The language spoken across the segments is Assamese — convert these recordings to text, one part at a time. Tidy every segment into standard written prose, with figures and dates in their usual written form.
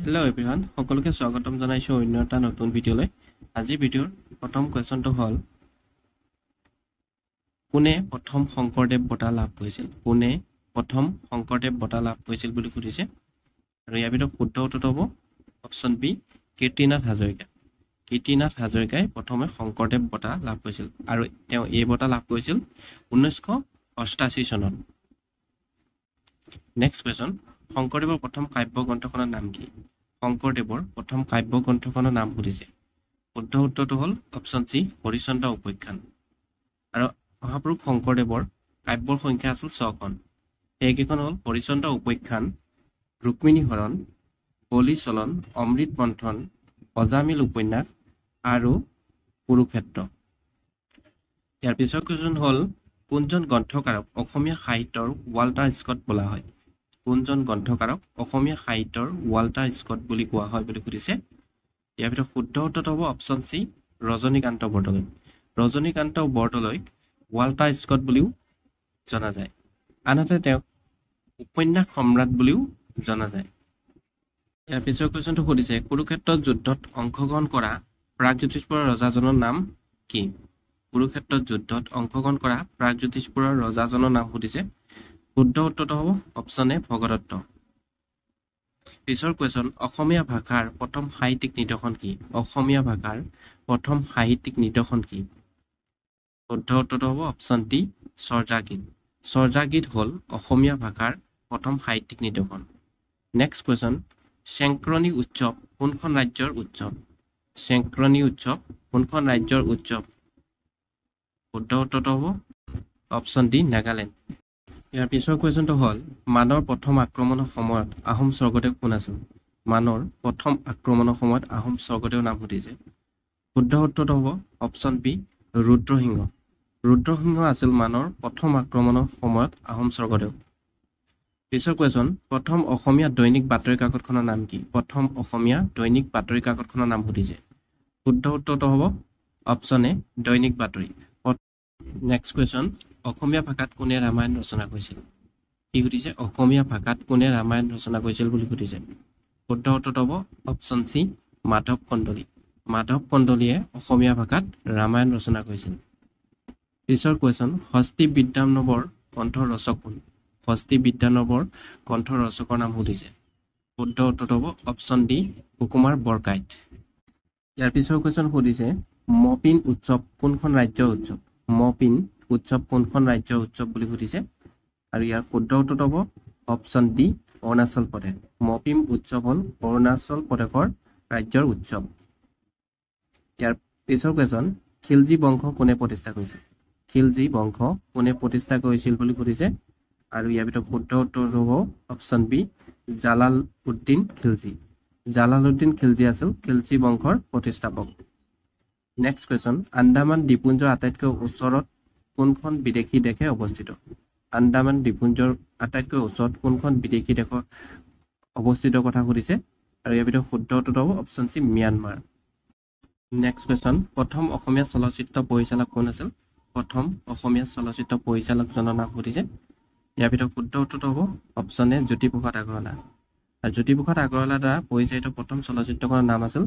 Hello everyone, সকলোকে স্বাগতম জনাইছো অন্য এটা নতুন ভিডিঅলৈ। আজি ভিডিঅৰ প্ৰথম কোৱেশ্চনটো হ'ল কোনে প্ৰথম শংকৰদেৱ বঁটা লাভ কৰিছিল? কোনে প্ৰথম শংকৰদেৱ বঁটা লাভ কৰিছিল বুলি সুধিছে। আৰু ইয়াৰ ভিতৰত শুদ্ধ উত্তৰটো হ'ব অপচন বি কীৰ্তিনাথ হাজৰিকা। কীৰ্তিনাথ হাজৰিকাই প্ৰথমে শংকৰদেৱ বঁটা লাভ কৰিছিল আৰু তেওঁ এই বঁটা লাভ কৰিছিল 1988 চনত। নেক্সট কোৱেশ্চন, শংকৰদেৱৰ প্ৰথম কাব্য গ্ৰন্থখনৰ নাম কি? শংকৰদেৱৰ প্ৰথম কাব্য গ্ৰন্থখনৰ নাম সুধিছে। শুদ্ধ উত্তৰটো হ'ল অপচন চি হৰিচন্দ্ৰ উপাখ্যান। আৰু মহাপুৰুষ শংকৰদেৱৰ কাব্যৰ সংখ্যা আছিল 6খন। সেইকেইখন হ'ল হৰিচন্দ্ৰ উপাখ্যান, ৰুক্মিণী হৰণ, বলি চলন, অমৃত মন্থন, অজামিল উপন্যাস আৰু কুৰুক্ষেত্ৰ। ইয়াৰ পিছৰ কুৱেশ্যন হ'ল কোনজন গ্ৰন্থকাৰক অসমীয়া সাহিত্যৰ ৱাল্টাৰ স্কট বোলা হয়? কোনজন গ্ৰন্থকাৰক অসমীয়া সাহিত্যৰ ৱাল্টাৰ স্কট বুলি কোৱা হয় বুলি সুধিছে। ইয়াৰ ভিতৰত শুদ্ধ উত্তৰটো হ'ব অপচন চি ৰজনীকান্ত বৰদলৈ। ৰজনীকান্ত বৰদলৈক ৱাল্টাৰ স্কট বুলিও জনা যায়। আনহাতে তেওঁক উপন্যাস সম্ৰাট বুলিও জনা যায়। ইয়াৰ পিছৰ কুৱেশ্যনটো সুধিছে কুৰুক্ষেত্ৰ যুদ্ধত অংশগ্ৰহণ কৰা প্ৰাগজ্যোতিষপুৰৰ ৰজাজনৰ নাম কি? কুৰুক্ষেত্ৰ যুদ্ধত অংশগ্ৰহণ কৰা প্ৰাগজ্যোতিষপুৰৰ ৰজাজনৰ নাম সুধিছে। শুদ্ধ উত্তৰটো হ'ব অপচন এ ভগদত্ত। পিছৰ কুৱেশ্যন অসমীয়া ভাষাৰ প্ৰথম সাহিত্যিক নিদৰ্শন কি? অসমীয়া ভাষাৰ প্ৰথম সাহিত্যিক নিদৰ্শন কি? শুদ্ধ উত্তৰটো হ'ব অপচন ডি চৰ্যাগীত। চৰ্যাগীত হ'ল অসমীয়া ভাষাৰ প্ৰথম সাহিত্যিক নিদৰ্শন। নেক্সট কুৱেশ্যন চেংক্ৰণী উৎসৱ কোনখন ৰাজ্যৰ উৎসৱ? চেংক্ৰণী উৎসৱ কোনখন ৰাজ্যৰ উৎসৱ? শুদ্ধ উত্তৰটো হ'ব অপচন ডি নাগালেণ্ড। ইয়াৰ পিছৰ কুৱেশ্যনটো হ'ল মানৰ প্ৰথম আক্ৰমণৰ সময়ত আহোম স্বৰ্গদেউ কোন আছিল? মানৰ প্ৰথম আক্ৰমণৰ সময়ত আহোম স্বৰ্গদেউৰ নাম সুধিছে। শুদ্ধ উত্তৰটো হ'ব অপচন বি ৰুদ্ৰসিংহ। ৰুদ্ৰসিংহ আছিল মানৰ প্ৰথম আক্ৰমণৰ সময়ত আহোম স্বৰ্গদেউ। পিছৰ কুৱেশ্যন প্ৰথম অসমীয়া দৈনিক বাতৰি কাকতখনৰ নাম কি? প্ৰথম অসমীয়া দৈনিক বাতৰি কাকতখনৰ নাম সুধিছে। শুদ্ধ উত্তৰটো হ'ব অপচন এ দৈনিক বাতৰি। নেক্সট কুৱেশ্যন অসমীয়া ভাষাত কোনে ৰামায়ণ ৰচনা কৰিছিল? কি সুধিছে? অসমীয়া ভাষাত কোনে ৰামায়ণ ৰচনা কৰিছিল বুলি সুধিছে। শুদ্ধ উত্তৰটো হ'ব অপচন চি মাধৱ কন্দলী। মাধৱ কন্দলীয়ে অসমীয়া ভাষাত ৰামায়ণ ৰচনা কৰিছিল। পিছৰ কুৱেশ্যন হস্তি বিদ্যানৱৰ গ্ৰন্থ ৰচক কোন? হস্তি বিদ্যানৱৰ গ্ৰন্থ ৰচকৰ নাম সুধিছে। শুদ্ধ উত্তৰটো হ'ব অপচন ডি সুকুমাৰ বৰকাইত। ইয়াৰ পিছৰ কুৱেশ্যন সুধিছে মপিন উৎসৱ কোনখন ৰাজ্যৰ উৎসৱ? মপিন উৎসৱ কোনখন ৰাজ্যৰ উৎসৱ বুলি সুধিছে। আৰু ইয়াৰ শুদ্ধ উত্তৰটো হ'ব অপচন ডি অৰুণাচল প্ৰদেশ। মপিন উৎসৱ হ'ল অৰুণাচল প্ৰদেশৰ ৰাজ্যৰ উৎসৱ। ইয়াৰ পিছৰ কুৱেশ্যন খিলজী বংশ কোনে প্ৰতিষ্ঠা কৰিছিল? খিলজী বংশ কোনে প্ৰতিষ্ঠা কৰিছিল বুলি সুধিছে। আৰু ইয়াৰ ভিতৰত শুদ্ধ উত্তৰটো হ'ব অপচন বি জালালউদ্দিন খিলজী। জালালউদ্দিন খিলজী আছিল খিলজী বংশৰ প্ৰতিষ্ঠাপক। নেক্সট কুৱেশ্যন আন্দামান দ্বীপপুঞ্জৰ আটাইতকৈ ওচৰত কোনখন বিদেশী দেশে অৱস্থিত? আন্দামান দ্বীপপুঞ্জৰ আটাইতকৈ ওচৰত কোনখন বিদেশী দেশৰ অৱস্থিত কথা সুধিছে। আৰু ইয়াৰ ভিতৰত শুদ্ধ উত্তৰটো হ'ব option C Myanmar. Next question প্ৰথম অসমীয়া চলচ্চিত্ৰ পৰিচালক কোন আছিল? প্ৰথম অসমীয়া চলচ্চিত্ৰ পৰিচালকজনৰ নাম সুধিছে। ইয়াৰ ভিতৰত শুদ্ধ উত্তৰটো হ'ব অপচন এ জ্যোতিপ্ৰসাদ আগৰৱালা। আৰু জ্যোতিপ্ৰসাদ আগৰৱালাৰ দ্বাৰা পৰিচালিত প্ৰথম চলচ্চিত্ৰখনৰ নাম আছিল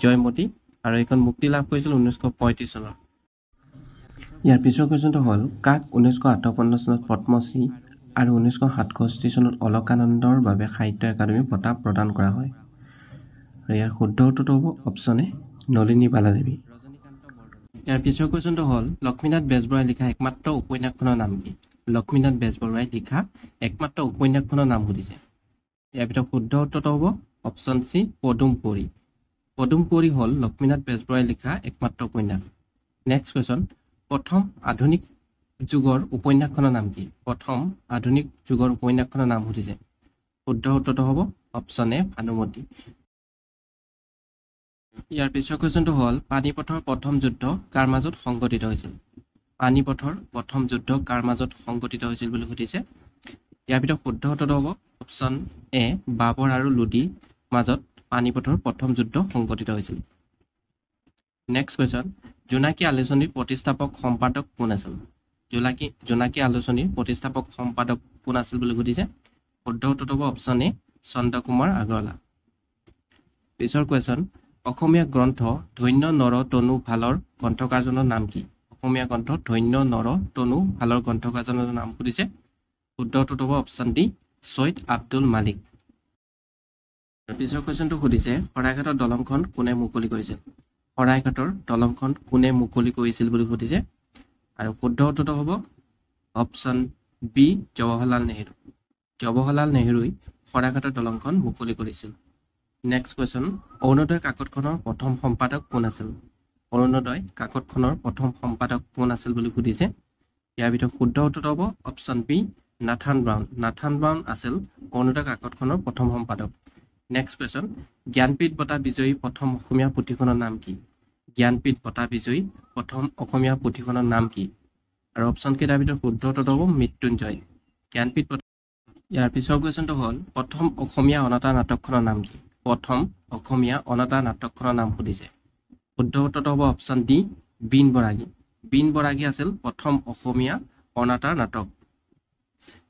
জয়মতী আৰু এইখন মুক্তি লাভ কৰিছিল 1935 চনত। ইয়াৰ পিছৰ কুৱেশ্যনটো হ'ল কাক 1958 চনত পদ্মশ্ৰী আৰু 1967 চনত অলকানন্দৰ বাবে সাহিত্য একাডেমী বঁটা প্ৰদান কৰা হয়। আৰু ইয়াৰ শুদ্ধ উত্তৰটো হ'ব অপচন এ নলিনী বালাদেৱী। ইয়াৰ পিছৰ কুৱেশ্যনটো হ'ল লক্ষ্মীনাথ বেজবৰুৱাই লিখা একমাত্ৰ উপন্যাসখনৰ নাম কি? লক্ষ্মীনাথ বেজবৰুৱাই লিখা একমাত্ৰ উপন্যাসখনৰ নাম সুধিছে। ইয়াৰ ভিতৰত শুদ্ধ উত্তৰটো হ'ব অপচন চি পদুম কুঁৱৰী। পদুম কুঁৱৰী হ'ল লক্ষ্মীনাথ বেজবৰুৱাই লিখা একমাত্ৰ উপন্যাস। নেক্সট কুৱেশ্যন প্ৰথম আধুনিক যুগৰ উপন্যাসখনৰ নাম কি? প্ৰথম আধুনিক যুগৰ উপন্যাসখনৰ নাম সুধিছে। শুদ্ধ উত্তৰটো হ'ব অপচন এ ভানুমতী। ইয়াৰ পিছৰ কুৱেশ্যনটো হ'ল পানিপথৰ প্ৰথম যুদ্ধ কাৰ মাজত সংঘটিত হৈছিল? পানিপথৰ প্ৰথম যুদ্ধ কাৰ মাজত সংঘটিত হৈছিল বুলি সুধিছে। ইয়াৰ ভিতৰত শুদ্ধ উত্তৰটো হ'ব অপচন এ বাবৰ আৰু লোদীৰ মাজত পানিপথৰ প্ৰথম যুদ্ধ সংঘটিত হৈছিল। নেক্সট কুৱেশ্যন জোনাকী আলোচনীৰ প্ৰতিষ্ঠাপক সম্পাদক কোন আছিল? জোনাকী আলোচনীৰ প্ৰতিষ্ঠাপক সম্পাদক কোন আছিল বুলি সুধিছে। শুদ্ধ উত্তৰটো হ'ব অপচন এ চন্দ্ৰকুমাৰ আগৰৱালা। পিছৰ কুৱেশ্যন অসমীয়া গ্ৰন্থ ধন্য নৰ তনু ভালৰ গ্ৰন্থকাৰজনৰ নাম কি অসমীয়া গ্ৰন্থ ধন্য নৰ তনু ভালৰ গ্ৰন্থকাৰজনৰ নাম সুধিছে শুদ্ধ উত্তৰটো হ'ব অপশ্যন ডি ছৈয়দ আব্দুল মালিক পিছৰ কুৱেশ্যনটো সুধিছে শৰাইঘাটৰ দলংখন কোনে মুকলি কৰিছিল শৰাইঘাটৰ দলংখন কোনে মুকলি কৰিছিল বুলি সুধিছে আৰু শুদ্ধ উত্তৰটো হ'ব অপশ্যন বি জৱাহৰলাল নেহৰুই শৰাইঘাটৰ দলংখন মুকলি কৰিছিল নেক্সট কুৱেশ্যন অৰুণোদয় কাকতখনৰ প্ৰথম সম্পাদক কোন আছিল অৰুণোদয় কাকতখনৰ প্ৰথম সম্পাদক কোন আছিল বুলি সুধিছে ইয়াৰ ভিতৰত শুদ্ধ উত্তৰটো হ'ব অপশ্যন বি নাথান ব্ৰাউন আছিল অৰুণোদয় কাকতখনৰ প্ৰথম সম্পাদক নেক্সট কুৱেশ্যন জ্ঞানপীঠ বঁটা বিজয়ী প্ৰথম অসমীয়া পুথিখনৰ নাম কি জ্ঞানপীঠ বঁটা বিজয়ী প্ৰথম অসমীয়া পুথিখনৰ নাম কি আৰু অপশ্যন কেইটাৰ ভিতৰত শুদ্ধ উত্তৰটো হ'ব মৃত্যুঞ্জয় জ্ঞানপীঠ ইয়াৰ পিছৰ কুৱেশ্যনটো হ'ল প্ৰথম অসমীয়া অনাতাঁৰ নাটকখনৰ নাম কি প্ৰথম অসমীয়া অনাতাঁৰ নাটকখনৰ নাম সুধিছে শুদ্ধ উত্তৰটো হ'ব অপশ্যন ডি বীণ বৰাগী আছিল প্ৰথম অসমীয়া অনাতাঁৰ নাটক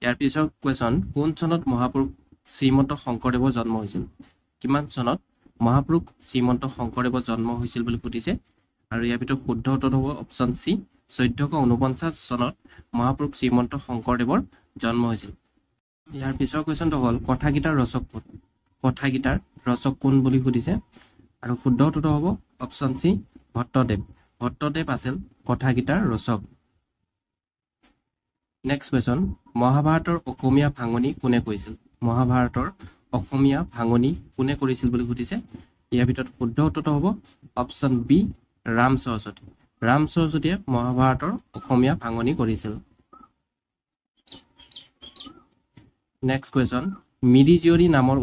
ইয়াৰ পিছৰ কুৱেশ্যন কোন চনত মহাপুৰুষ শ্ৰীমন্ত শংকৰদেৱৰ জন্ম হৈছিল কিমান চনত মহাপুৰুষ শ্ৰীমন্ত শংকৰদেৱৰ জন্ম হৈছিল বুলি সুধিছে আৰু ইয়াৰ ভিতৰত শুদ্ধ উত্তৰটো হ'ব অপশ্যন চি 1449 চনত মহাপুৰুষ শ্ৰীমন্ত শংকৰদেৱৰ জন্ম হৈছিল ইয়াৰ পিছৰ কুৱেশ্যনটো হ'ল কথাগীতাৰ ৰচক কোন বুলি সুধিছে আৰু শুদ্ধ উত্তৰটো হ'ব অপশ্যন চি ভট্টদেৱ আছিল কথাগীতাৰ ৰচক নেক্সট কুৱেশ্যন মহাভাৰতৰ অসমীয়া ভাঙনি কোনে কৰিছিল মহাভাৰতৰ অসমীয়া ভাঙনি কোনে কৰিছিল বুলি সুধিছে ইয়াৰ ভিতৰত শুদ্ধ উত্তৰটো হ'ব অপশ্যন বি ৰাম সৰস্বতীয়ে মহাভাৰতৰ অসমীয়া ভাঙনি কৰিছিল নেক্সট কুৱেশ্যন মিৰি জীয়ৰী নামৰ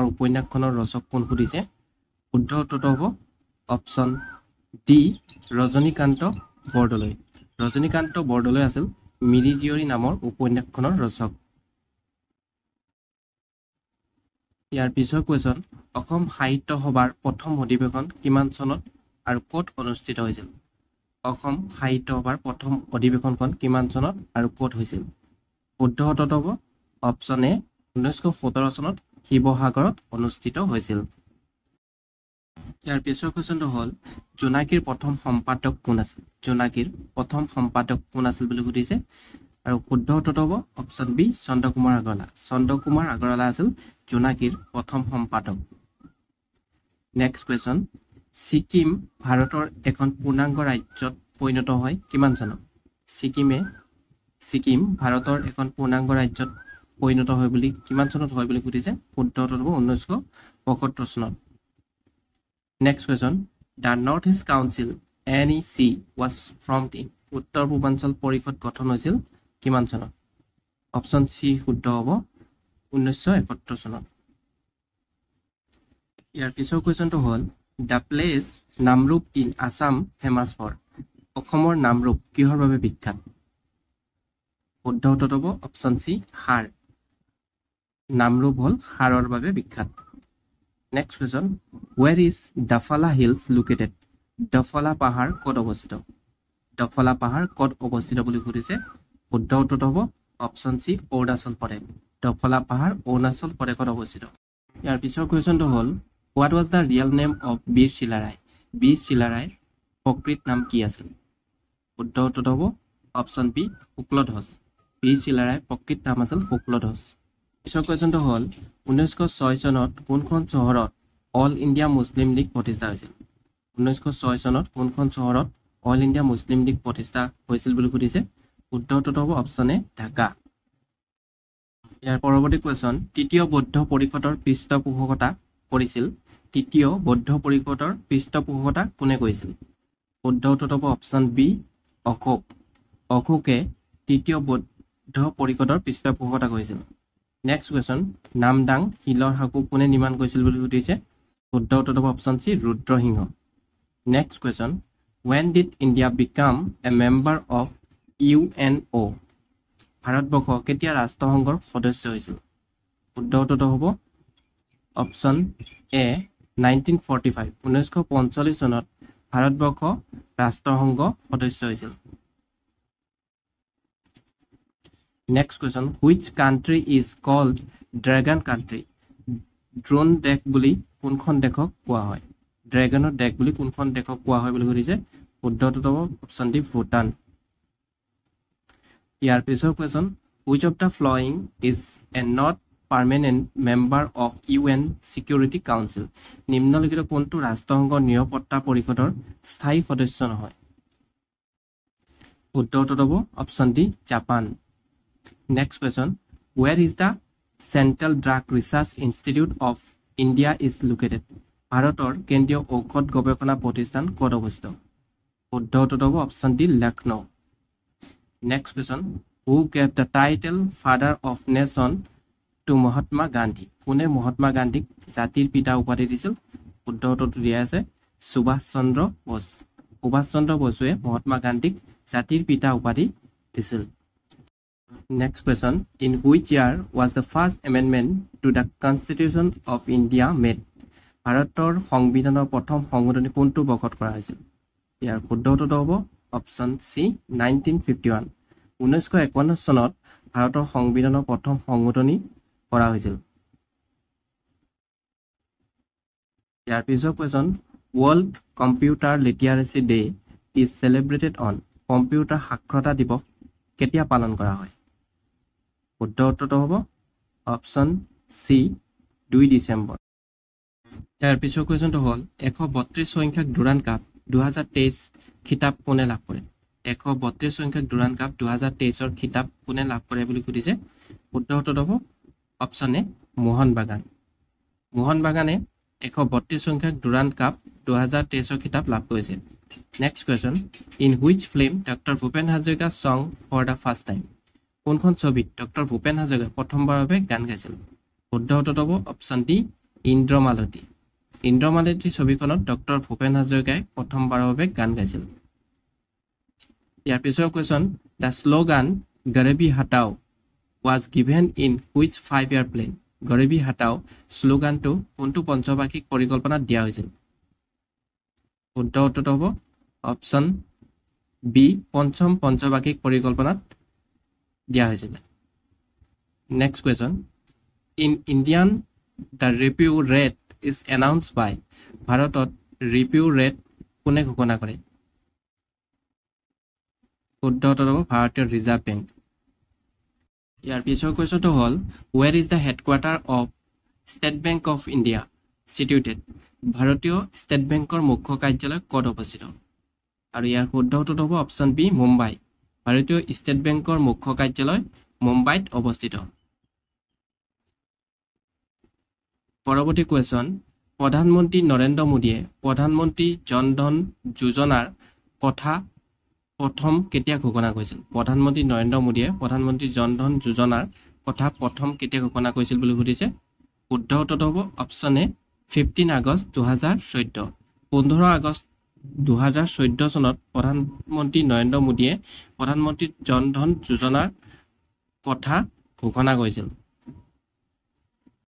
উপন্যাসখনৰ ৰচক কোন সুধিছে শুদ্ধ উত্তৰটো হ'ব অপশ্যন ডি ৰজনীকান্ত বৰদলৈ আছিল মিৰি জীয়ৰী নামৰ উপন্যাসখনৰ ৰচক ইয়াৰ পিছৰ কুৱেশ্যন অসম সাহিত্য সভাৰ প্ৰথম অধিৱেশন কিমান চনত আৰু ক'ত অনুষ্ঠিত হৈছিল অসম সাহিত্য সভাৰ প্ৰথম অধিৱেশনখন কিমান চনত আৰু ক'ত হৈছিল শুদ্ধ উত্তৰটো হ'ব অপশ্যন এ 1917 চনত শিৱসাগৰত অনুষ্ঠিত হৈছিল ইয়াৰ পিছৰ কুৱেশ্যনটো হ'ল জোনাকীৰ প্ৰথম সম্পাদক কোন আছিল বুলি সুধিছে আৰু শুদ্ধ উত্তৰটো হ'ব অপশ্যন বি চন্দ্ৰকুমাৰ আগৰৱালা আছিল জোনাকীৰ প্ৰথম সম্পাদক নেক্সট কুৱেশ্যন ছিকিম ভাৰতৰ এখন পূৰ্ণাংগ ৰাজ্যত পৰিণত হয় কিমান চনত ছিকিম ভাৰতৰ এখন পূৰ্ণাংগ ৰাজ্যত পৰিণত হয় বুলি কিমান চনত হয় বুলি সুধিছে শুদ্ধ উত্তৰটো হ'ব 1975 চনত next question the north east council NEC was formed in উত্তৰ পূৰ্বাঞ্চল পৰিষদ গঠন হৈছিল কিমান চনত অপশ্যন চি শুদ্ধ হ'ব 1971 চনত ইয়াৰ পিছৰ কুৱেশ্যনটো হ'ল the place Namrup in Assam famous for অসমৰ নামৰূপ কিহৰ বাবে বিখ্যাত শুদ্ধ উত্তৰটো হ'ব অপশ্যন চি সাৰ নামৰূপ হ'ল সাৰৰ বাবে বিখ্যাত next question where is Dafla hills located Dafla পাহাৰ ক'ত অৱস্থিত বুলি সুধিছে শুদ্ধ উত্তৰটো হ'ব অপশ্যন চি অৰুণাচল প্ৰদেশ ডফলা পাহাৰ অৰুণাচল প্ৰদেশত অৱস্থিত ইয়াৰ পিছৰ কুৱেশ্যনটো হ'ল what was the real name of Bir চিলাৰায়ৰ প্ৰকৃত নাম কি আছিল শুদ্ধ উত্তৰটো হ'ব অপশ্যন বি শুক্লধ্বজ বীৰ চিলাৰায়ৰ প্ৰকৃত নাম আছিল শুক্লধ্বজ পিছৰ কুৱেশ্যনটো হ'ল 1906 চনত কোনখন চহৰত অল ইণ্ডিয়া মুছলিম লীগ প্ৰতিষ্ঠা হৈছিল 1906 চনত কোনখন চহৰত অল ইণ্ডিয়া মুছলিম লীগ প্ৰতিষ্ঠা হৈছিল বুলি সুধিছে শুদ্ধ উত্তৰটো হ'ব অপশ্যন এ ঢাকা ইয়াৰ পৰৱৰ্তী কুৱেশ্যন তৃতীয় বৌদ্ধ পৰিষদৰ পৃষ্ঠপোষকতা কোনে কৰিছিল শুদ্ধ উত্তৰটো হ'ব অপশ্যন বি অশোকে তৃতীয় বৌদ্ধ পৰিষদৰ পৃষ্ঠপোষকতা কৰিছিল নেক্সট কুৱেশ্যন নামদাং শিলৰ সাঁকো কোনে নিৰ্মাণ কৰিছিল বুলি সুধিছে শুদ্ধ উত্তৰটো হ'ব option C Rudrasingha next question when did India become a member of UNO Bharatvarsha কেতিয়া ৰাষ্ট্ৰসংঘৰ সদস্য হৈছিল শুদ্ধ উত্তৰটো হ'ব অপশ্যন এ 1945 চনত ভাৰতবৰ্ষ ৰাষ্ট্ৰসংঘ সদস্য হৈছিল next question which country is called dragon country drone দেশ বুলি কোনখন দেশক কোৱা হয় ড্ৰেগনৰ দেশ বুলি কোনখন দেশক কোৱা হয় বুলি সুধিছে শুদ্ধটো হ'ব অপচন ডি ভুটান ইয়াৰ পিছৰ question which of the following is a not permanent member of UN Security Council নিম্নলিখিত কোনটো ৰাষ্ট্ৰসংঘৰ নিৰাপত্তা পৰিষদৰ স্থায়ী সদস্য নহয় শুদ্ধটো হ'ব option D Japan next question where is the Central Drug Research Institute of India is located ভাৰতৰ কেন্দ্ৰীয় ঔষধ গৱেষণা প্ৰতিষ্ঠান ক'ত অৱস্থিত শুদ্ধটো হ'ব option D Lucknow next question who gave the title father of nation to Mahatma Gandhi কোনে মহাত্মা গান্ধীক জাতিৰ পিতা উপাধি দিছিল শুদ্ধটো দিয়া আছে সুভাষ চন্দ্ৰ বসুৱে মহাত্মা গান্ধীক জাতিৰ পিতা উপাধি দিছিল next question in which year was the first amendment to the Constitution of India made ভাৰতৰ সংবিধানৰ প্ৰথম সংশোধনী কোনটো বৰ্ষত কৰা হৈছিল ইয়াৰ শুদ্ধটো হ'ব অপচন সি 1951 1951 চনত ভাৰতৰ সংবিধানৰ প্ৰথম সংশোধনী কৰা হৈছিল ইয়াৰ পিছৰ question World Computer Literacy Day is celebrated on computer সাক্ষৰতা দিৱস কেতিয়া পালন কৰা হয় শুদ্ধটো হ'ব অপচন সি 2 ডিচেম্বৰ ইয়াৰ পিছৰ কোৱেশ্যনটো হ'ল 132 সংখ্যক ডুৰাণ্ড কাপ 2023 খিতাপ কোনে লাভ কৰে 132 সংখ্যক ডুৰাণ্ড কাপ 2023 ৰ খিতাপ কোনে লাভ কৰে বুলি সুধিছে শুদ্ধটো হ'ব অপচন এ মোহন বাগানে 132 সংখ্যক ডুৰাণ্ড কাপ 2023 ৰ খিতাপ লাভ কৰিছে next question in which film doctor Bhupen Hazarika সং ফৰ দ্য ফাৰ্ষ্ট টাইম কোনখন ছবিত ডক্টৰ ভূপেন হাজৰিকা প্ৰথমবাৰৰ বাবে গান গাইছিল শুদ্ধটো হ'ব অপচন ডি ইন্দ্ৰমালতী ছবিখনত ডক্টৰ ভূপেন হাজৰিকাই প্ৰথমবাৰৰ বাবে গান গাইছিল ইয়াৰ পিছৰ কোৱেশ্যন দ্য শ্লোগান গৰিবী হটাও was given in which 5-year plan গৰিবী হটাও শ্লোগানটো কোনটো পঞ্চবাৰ্ষিক পৰিকল্পনাত দিয়া হৈছিল শুদ্ধটো হ'ব অপচন বি পঞ্চম পঞ্চবাৰ্ষিক পৰিকল্পনাত দিয়া হৈছিল next question in Indian the review rate is announced by ভাৰতত ৰিভিউ ৰেট কোনে ঘোষণা কৰে শুদ্ধটো হ'ব ভাৰতীয় ৰিজাৰ্ভ বেংক ইয়াৰ পিছৰ কোৱেশ্যনটো হ'ল where is the headquarter of State Bank of India situated ভাৰতীয় ষ্টেট বেংকৰ মুখ্য কাৰ্যালয় ক'ত অৱস্থিত আৰু ইয়াৰ শুদ্ধটো হ'ব অপচন বি মুম্বাই ভাৰতীয় ষ্টেট বেংকৰ মুখ্য কাৰ্যালয় মুম্বাইত অৱস্থিত পৰৱৰ্তী কোৱেশ্যন প্ৰধানমন্ত্ৰী নৰেন্দ্ৰ মোদীয়ে প্ৰধানমন্ত্ৰী জন ধন যোজনাৰ কথা প্ৰথম কেতিয়া ঘোষণা কৰিছিল প্ৰধানমন্ত্ৰী নৰেন্দ্ৰ মোদীয়ে প্ৰধানমন্ত্ৰী জন ধন যোজনাৰ কথা প্ৰথম কেতিয়া ঘোষণা কৰিছিল বুলি সুধিছে শুদ্ধ উত্তৰটো হ'ব অপচন এ 15 আগষ্ট 2014 15 আগষ্ট 2014 চনত প্ৰধানমন্ত্ৰী নৰেন্দ্ৰ মোদীয়ে প্ৰধানমন্ত্ৰী জন ধন যোজনাৰ কথা ঘোষণা কৰিছিল